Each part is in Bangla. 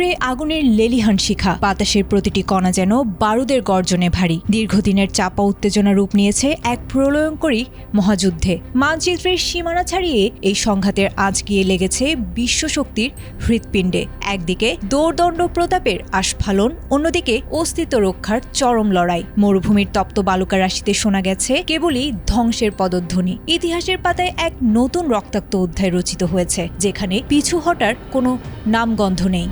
জুড়ে আগুনের লেলিহান শিখা, বাতাসের প্রতিটি কণা যেন বারুদের গর্জনে ভারী। দীর্ঘদিনের চাপা উত্তেজনা রূপ নিয়েছে এক প্রলয়ঙ্করী মহাযুদ্ধে। মানচিত্রের সীমানা ছাড়িয়ে এই সংঘাতের আঁচ গিয়ে লেগেছে বিশ্বশক্তির হৃৎপিণ্ডে। একদিকে দোর্দণ্ড প্রতাপের আস্ফালন, অন্যদিকে অস্তিত্ব রক্ষার চরম লড়াই। মরুভূমির তপ্ত বালুকা রাশিতে শোনা গেছে কেবলই ধ্বংসের পদধ্বনি। ইতিহাসের পাতায় এক নতুন রক্তাক্ত অধ্যায় রচিত হয়েছে, যেখানে পিছু হটার কোনো নামগন্ধ নেই।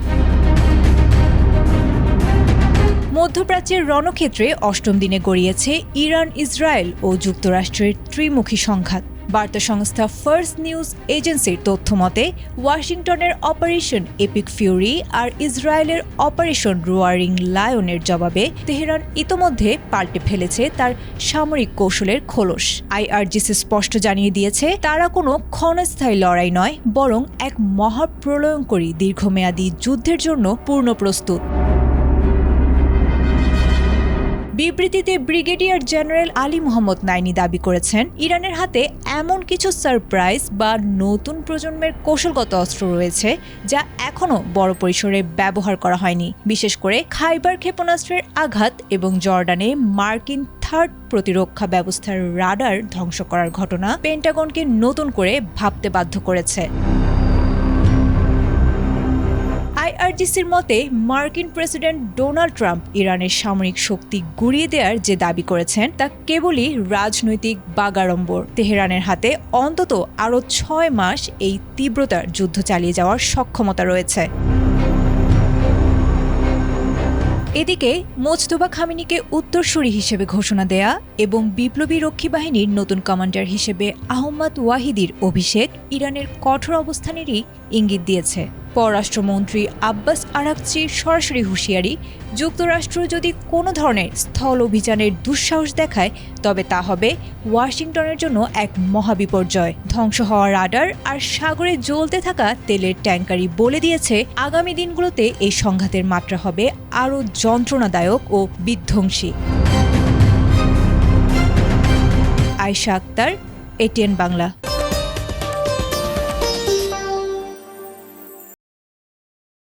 মধ্যপ্রাচ্যের রণক্ষেত্রে অষ্টম দিনে গড়িয়েছে ইরান, ইসরায়েল ও যুক্তরাষ্ট্রের ত্রিমুখী সংঘাত। বার্তা সংস্থা ফার্স্ট নিউজ এজেন্সির তথ্য মতে, ওয়াশিংটনের অপারেশন এপিক ফিউরি আর ইসরায়েলের অপারেশন রোয়ারিং লায়নের জবাবে তেহরান ইতোমধ্যে পাল্টে ফেলেছে তার সামরিক কৌশলের খোলস। আইআরজিসি স্পষ্ট জানিয়ে দিয়েছে, তারা কোনো ক্ষণস্থায়ী লড়াই নয়, বরং এক মহাপ্রলয়ঙ্করী দীর্ঘমেয়াদী যুদ্ধের জন্য পূর্ণ প্রস্তুত। বিবৃতিতে ব্রিগেডিয়ার জেনারেল আলী মোহাম্মদ নাইনি দাবি করেছেন, ইরানের হাতে এমন কিছু সারপ্রাইজ বা নতুন প্রজন্মের কৌশলগত অস্ত্র রয়েছে যা এখনও বড় পরিসরে ব্যবহার করা হয়নি। বিশেষ করে খাইবার ক্ষেপণাস্ত্রের আঘাত এবং জর্ডানে মার্কিন থার্ড প্রতিরক্ষা ব্যবস্থার রাডার ধ্বংস করার ঘটনা পেন্টাগনকে নতুন করে ভাবতে বাধ্য করেছে। আইআরজিসির মতে, মার্কিন প্রেসিডেন্ট ডোনাল্ড ট্রাম্প ইরানের সামরিক শক্তি গুঁড়িয়ে দেওয়ার যে দাবি করেছেন তা কেবলই রাজনৈতিক বাগাড়ম্বর। তেহরানের হাতে অন্তত আরও 6 মাস এই তীব্রতার যুদ্ধ চালিয়ে যাওয়ার সক্ষমতা রয়েছে। এদিকে মোজতবা খামেনিকে উত্তরসূরি হিসেবে ঘোষণা দেয়া এবং বিপ্লবী রক্ষী বাহিনীর নতুন কমান্ডার হিসেবে আহমদ ওয়াহিদির অভিষেক ইরানের কঠোর অবস্থানেরই ইঙ্গিত দিয়েছে। পররাষ্ট্রমন্ত্রী আব্বাস আরাকচির সরাসরি হুঁশিয়ারি, যুক্তরাষ্ট্র যদি কোনো ধরনের স্থল অভিযানের দুঃসাহস দেখায় তবে তা হবে ওয়াশিংটনের জন্য এক মহাবিপর্যয়। ধ্বংস হওয়া রাডার আর সাগরে জ্বলতে থাকা তেলের ট্যাঙ্কারই বলে দিয়েছে, আগামী দিনগুলোতে এই সংঘাতের মাত্রা হবে আরও যন্ত্রণাদায়ক ও বিধ্বংসী। আয়েশা আক্তার, এটিএন বাংলা।